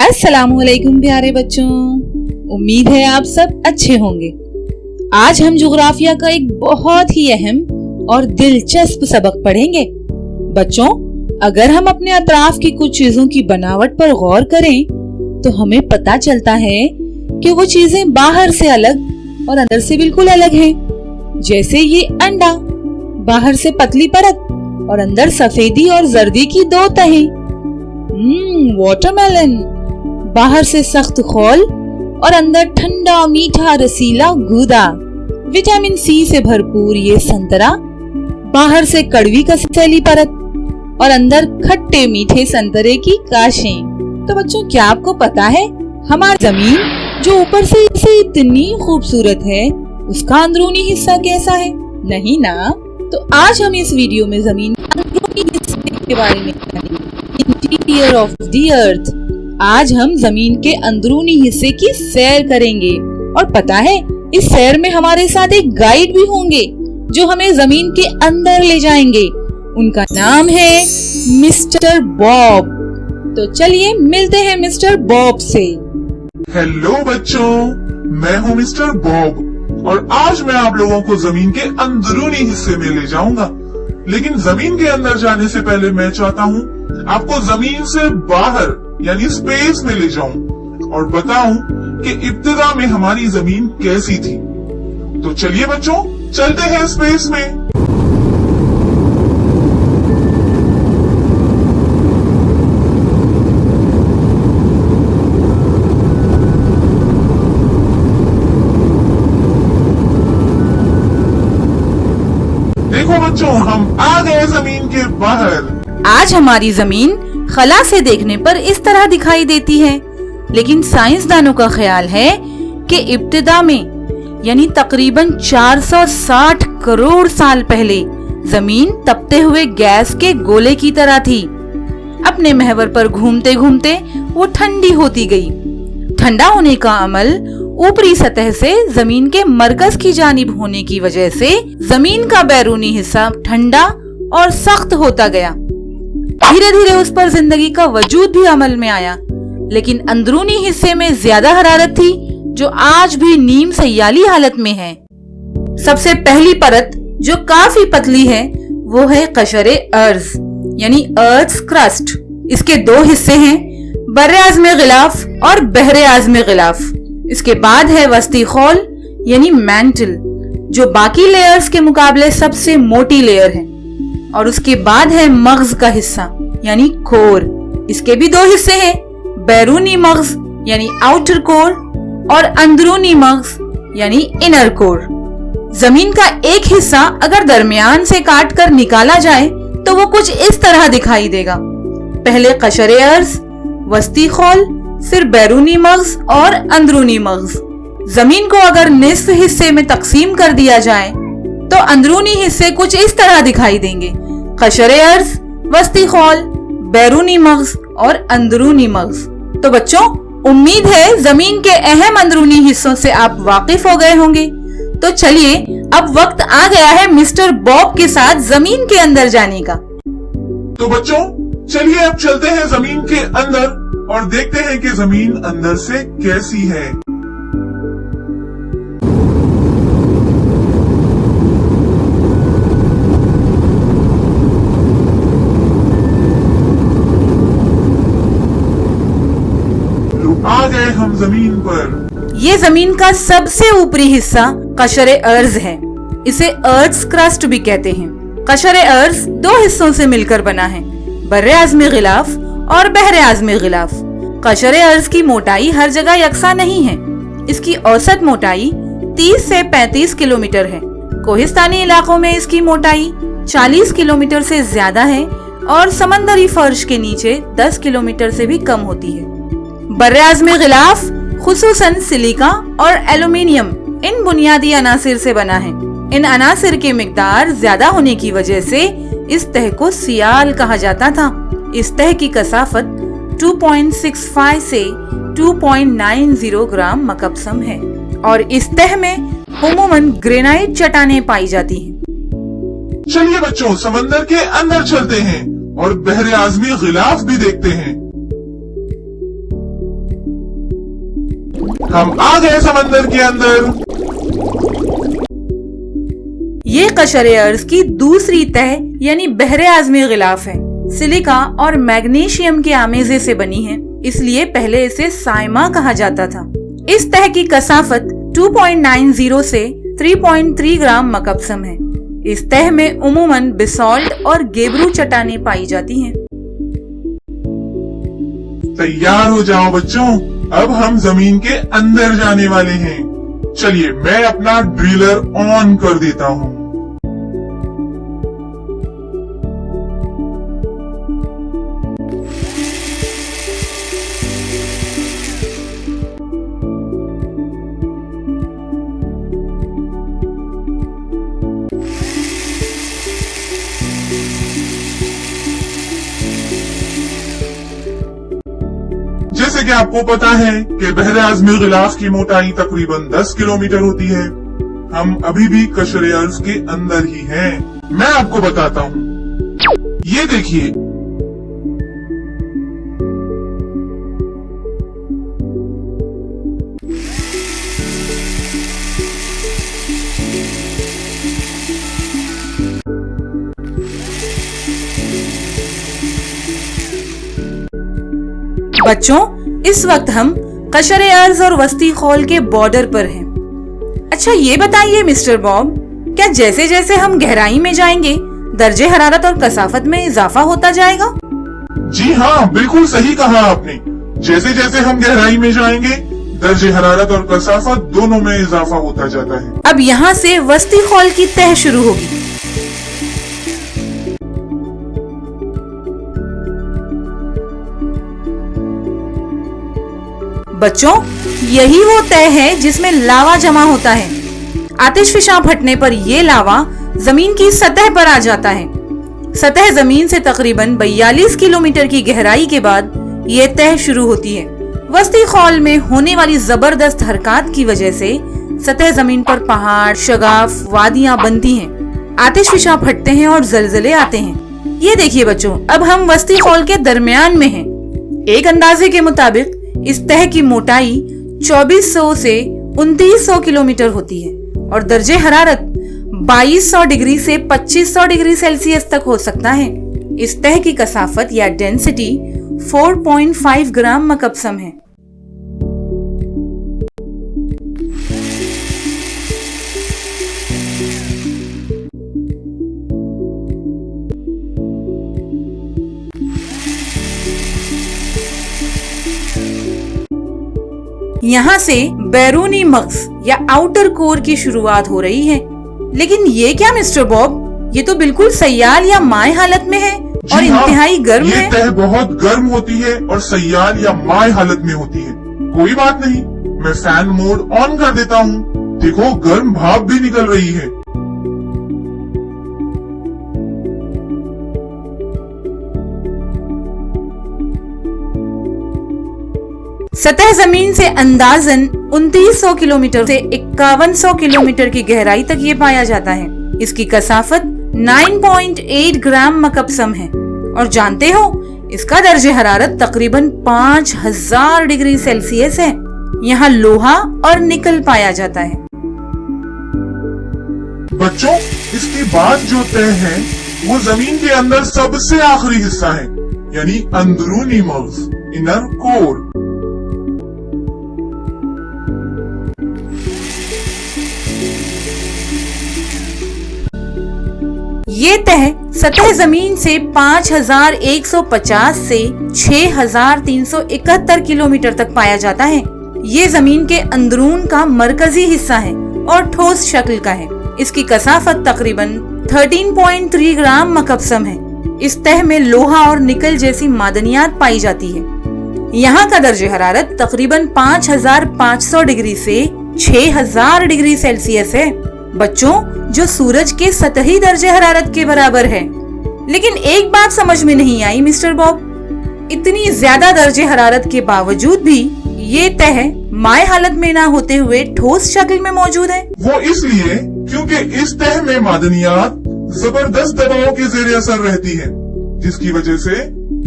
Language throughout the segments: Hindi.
अस्सलामुअलैकुम प्यारे बच्चों, उम्मीद है आप सब अच्छे होंगे। आज हम ज्योग्राफिया का एक बहुत ही अहम और दिलचस्प सबक पढ़ेंगे। बच्चों, अगर हम अपने अतराफ की कुछ चीजों की बनावट पर गौर करें तो हमें पता चलता है कि वो चीजें बाहर से अलग और अंदर से बिल्कुल अलग हैं। जैसे ये अंडा, बाहर से पतली परत और अंदर सफेदी और जर्दी की दो तहें। वाटरमेलन, बाहर से सख्त खोल और अंदर ठंडा मीठा रसीला गूदा। विटामिन सी से भरपूर ये संतरा, बाहर से कड़वी कसैली परत और अंदर खट्टे मीठे संतरे की काशें। तो बच्चों, क्या आपको पता है हमारी जमीन जो ऊपर से इतनी खूबसूरत है, उसका अंदरूनी हिस्सा कैसा है? नहीं ना? तो आज हम इस वीडियो में जमीन के अंदरूनी हिस्से के बारे में जानेंगे। Interior of the earth. आज हम जमीन के अंदरूनी हिस्से की सैर करेंगे और पता है, इस सैर में हमारे साथ एक गाइड भी होंगे जो हमें जमीन के अंदर ले जाएंगे। उनका नाम है मिस्टर बॉब। तो चलिए मिलते हैं मिस्टर बॉब से। हेलो बच्चों, मैं हूँ मिस्टर बॉब और आज मैं आप लोगों को जमीन के अंदरूनी हिस्से में ले जाऊंगा। लेकिन जमीन के अंदर जाने से पहले मैं चाहता हूँ आपको जमीन से बाहर यानी स्पेस में ले जाऊं और बताऊं कि इब्तिदा में हमारी जमीन कैसी थी। तो चलिए बच्चों, चलते हैं स्पेस में। देखो बच्चों, हम आ गए जमीन के बाहर। आज हमारी जमीन खला से देखने पर इस तरह दिखाई देती है, लेकिन साइंसदानों का ख्याल है कि इब्तिदा में यानी तकरीबन 460 करोड़ साल पहले जमीन तपते हुए गैस के गोले की तरह थी। अपने महवर पर घूमते घूमते वो ठंडी होती गई। ठंडा होने का अमल ऊपरी सतह से जमीन के मरकज की जानिब होने की वजह से जमीन का बैरूनी हिस्सा ठंडा और सख्त होता गया। धीरे धीरे उस पर जिंदगी का वजूद भी अमल में आया, लेकिन अंदरूनी हिस्से में ज्यादा हरारत थी जो आज भी नीम सयाली हालत में है। सबसे पहली परत जो काफी पतली है वो है कशरे अर्ज यानी अर्थ क्रस्ट। इसके दो हिस्से हैं, बर्रे आज़मे गिलाफ और बहरे आज़मे गिलाफ। इसके बाद है वस्ती खोल यानी मैंटल, जो बाकी लेयर्स के मुकाबले सबसे मोटी लेयर है। और उसके बाद है मग्ज का हिस्सा यानी कोर। इसके भी दो हिस्से हैं, बैरूनी मग्ज यानी आउटर कोर और अंदरूनी मग्ज यानी इनर कोर। जमीन का एक हिस्सा अगर दरमियान से काट कर निकाला जाए तो वो कुछ इस तरह दिखाई देगा। पहले कशरे अर्ज, वस्ती खोल, फिर बैरूनी मग्ज और अंदरूनी मग्ज। जमीन को अगर निस्फ हिस्से में तकसीम कर दिया जाए तो अंदरूनी हिस्से कुछ इस तरह दिखाई देंगे। कशरे अर्ज, वस्ती खोल, बैरूनी मग्ज और अंदरूनी मग्ज। तो बच्चों, उम्मीद है जमीन के अहम अंदरूनी हिस्सों से आप वाकिफ हो गए होंगे। तो चलिए, अब वक्त आ गया है मिस्टर बॉब के साथ जमीन के अंदर जाने का। तो बच्चों, चलिए अब चलते हैं जमीन के अंदर और देखते हैं कि जमीन अंदर से कैसी है। आ गए हम जमीन पर। ये जमीन का सबसे ऊपरी हिस्सा कशरे अर्ज है। इसे अर्थ क्रस्ट भी कहते हैं। कशरे अर्ज दो हिस्सों से मिलकर बना है, बर्रे आज़मे गिलाफ और बहरे आज़मे गिलाफ। कशरे अर्ज की मोटाई हर जगह यकसा नहीं है। इसकी औसत मोटाई 30 से 35 किलोमीटर है। कोहिस्तानी इलाकों में इसकी मोटाई 40 किलोमीटर से ज्यादा है और समंदरी फर्श के नीचे 10 किलोमीटर से भी कम होती है। बर्रे आज़मे गिलाफ खुसूसन सिलिका और एल्यूमिनियम इन बुनियादी अनासिर से बना है। इन अनासिर के मिकदार ज्यादा होने की वजह से इस तह को सियाल कहा जाता था। इस तह की कसाफत 2.65 से 2.90 ग्राम मकबसम है और इस तह में उमूमन ग्रेनाइट चट्टानें पाई जाती हैं। चलिए बच्चों, समंदर के अंदर चलते हैं और बहरे आज़मी गिलाफ भी देखते हैं। हम आ गए समंदर के अंदर। ये कशरे अर्ज की दूसरी तह यानी बहरे आज़मी गिलाफ है। सिलिका और मैग्नीशियम के आमेजे से बनी है, इसलिए पहले इसे साइमा कहा जाता था। इस तह की कसाफत 2.90 से 3.3 ग्राम मकबसम है। इस तह में उमूमन बेसाल्ट और गेबरू चट्टानें पाई जाती हैं। तैयार हो जाओ बच्चों, अब हम जमीन के अंदर जाने वाले हैं। चलिए मैं अपना ड्रिलर ऑन कर देता हूँ। जैसे कि आपको पता है कि बहरे आज़मी गिलाफ की मोटाई तकरीबन 10 किलोमीटर होती है। हम अभी भी कशरे अर्ज के अंदर ही हैं। मैं आपको बताता हूँ, ये देखिए, बच्चों, इस वक्त हम कशरे अर्ज और वस्ती खौल के बॉर्डर पर हैं। अच्छा ये बताइए मिस्टर बॉब, क्या जैसे जैसे हम गहराई में जाएंगे दर्जे हरारत और कसाफत में इजाफा होता जाएगा? जी हाँ, बिल्कुल सही कहा आपने। जैसे जैसे हम गहराई में जाएंगे दर्जे हरारत और कसाफत दोनों में इजाफा होता जाता है। अब यहाँ से वस्ती खौल की तह शुरू होगी। बच्चों, यही वो तह है जिसमें लावा जमा होता है। आतिशफिशां फटने पर ये लावा जमीन की सतह पर आ जाता है। सतह जमीन से तकरीबन 42 किलोमीटर की गहराई के बाद ये तह शुरू होती है। वस्ती खौल में होने वाली जबरदस्त हरकत की वजह से सतह जमीन पर पहाड़, शगाफ, वादियां बनती हैं। आतिशफिशां फटते हैं और जलजले आते हैं। ये देखिए बच्चों, अब हम वस्ती खौल के दरमियान में हैं। एक अंदाजे के मुताबिक इस तह की मोटाई 2400 से 2900 किलोमीटर होती है और दर्जे हरारत 2200 डिग्री से 2500 डिग्री सेल्सियस तक हो सकता है। इस तह की कसाफत या डेंसिटी 4.5 ग्राम मकबसम है। यहाँ से बैरूनी मग्ज या आउटर कोर की शुरुआत हो रही है। लेकिन ये क्या मिस्टर बॉब, ये तो बिल्कुल सयाल या माय हालत में है और इंतहाई गर्म है। ये तह बहुत गर्म होती है और सयाल या माय हालत में होती है। कोई बात नहीं, मैं फैन मोड ऑन कर देता हूँ। देखो, गर्म भाप भी निकल रही है। सतह जमीन से अंदाजन 2900 किलोमीटर से 5100 किलोमीटर की गहराई तक ये पाया जाता है। इसकी कसाफत 9.8 ग्राम मकबसम है और जानते हो, इसका दर्जे हरारत तकरीबन 5000 डिग्री सेल्सियस है। यहाँ लोहा और निकल पाया जाता है। बच्चों, इसके बाद जो तह है वो जमीन के अंदर सबसे आखिरी हिस्सा है, यानी अंदरूनी मग्ज, इनर कोर। ये तह सतह जमीन से 5150 से 6371 किलोमीटर तक पाया जाता है। ये जमीन के अंदरून का मरकजी हिस्सा है और ठोस शक्ल का है। इसकी कसाफत तकरीबन 13.3 ग्राम मकबसम है। इस तह में लोहा और निकल जैसी मादनियात पाई जाती है। यहाँ का दर्जे हरारत तकरीबन 5500 डिग्री से 6000 डिग्री सेल्सियस है। बच्चों, जो सूरज के सतही दर्जे हरारत के बराबर है। लेकिन एक बात समझ में नहीं आई मिस्टर बॉब, इतनी ज्यादा दर्जे हरारत के बावजूद भी ये तह माय हालत में ना होते हुए ठोस शक्ल में मौजूद है। वो इसलिए क्योंकि इस तह में मादनियात जबरदस्त दबाव के जेर असर रहती है, जिसकी वजह से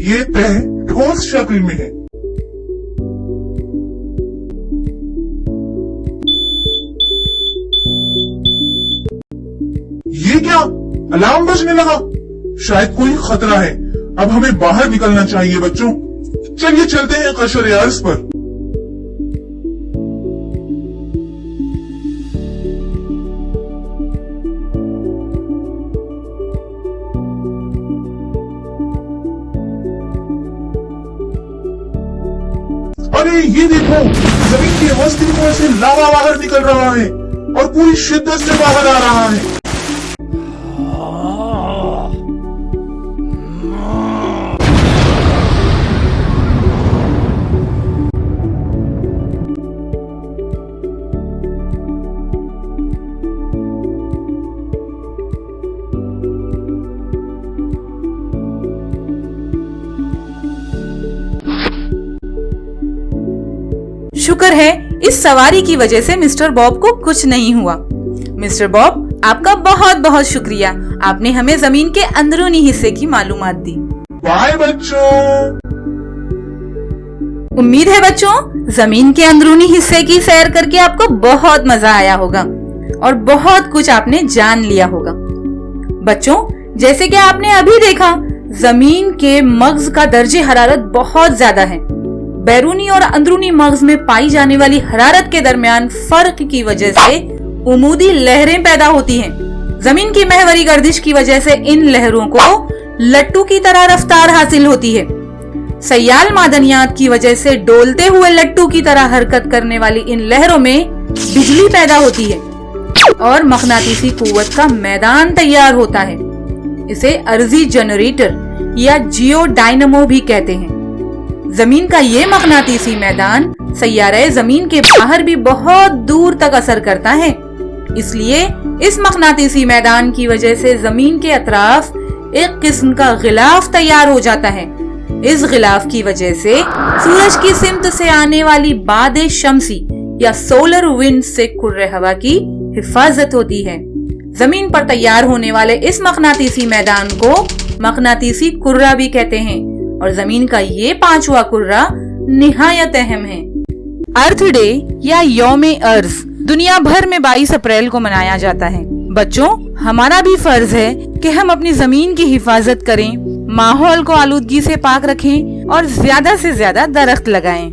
ये तह ठोस शक्ल में है। अलार्म बजने लगा। शायद कोई खतरा है। अब हमें बाहर निकलना चाहिए बच्चों। चलिए चलते हैं कशर अर्ज पर। अरे ये देखो, जमीन के अस्तित्व से लावा बाहर निकल रहा है और पूरी शिद्दत से बाहर आ रहा है। शुक्र है इस सवारी की वजह से मिस्टर बॉब को कुछ नहीं हुआ। मिस्टर बॉब, आपका बहुत बहुत शुक्रिया। आपने हमें जमीन के अंदरूनी हिस्से की मालूमात दी। बाय बच्चों। उम्मीद है बच्चों, जमीन के अंदरूनी हिस्से की सैर करके आपको बहुत मजा आया होगा और बहुत कुछ आपने जान लिया होगा। बच्चों, जैसे कि आपने अभी देखा, जमीन के मग्ज का दर्जे हरारत बहुत ज्यादा है। बैरूनी और अंदरूनी मग्ज में पाई जाने वाली हरारत के दरमियान फर्क की वजह से उमूदी लहरें पैदा होती हैं। जमीन की महवरी गर्दिश की वजह से इन लहरों को लट्टू की तरह रफ्तार हासिल होती है। सयाल मादनियात की वजह से डोलते हुए लट्टू की तरह हरकत करने वाली इन लहरों में बिजली पैदा होती है और मकनातीसी कुव्वत का मैदान तैयार होता है। इसे अर्जी जनरेटर या जियो डायनमो भी कहते हैं। जमीन का ये मकनातीसी मैदान सैयारे जमीन के बाहर भी बहुत दूर तक असर करता है। इसलिए इस मकनातीसी मैदान की वजह से जमीन के अतराफ एक किस्म का गिलाफ तैयार हो जाता है। इस गिलाफ की वजह से सूरज की सिमत से आने वाली बादे शम्सी या सोलर विंड से कुर्रे हवा की हिफाजत होती है। जमीन पर तैयार होने वाले इस मकनातीसी मैदान को मकनातीसी कुर्रा भी कहते हैं और जमीन का ये पांचवा कुर्रा निहायत अहम है। अर्थ डे या यौमे अर्ज दुनिया भर में 22 अप्रैल को मनाया जाता है। बच्चों, हमारा भी फर्ज है कि हम अपनी जमीन की हिफाजत करें, माहौल को आलूदगी से पाक रखें और ज्यादा से ज्यादा दरख्त लगाएं।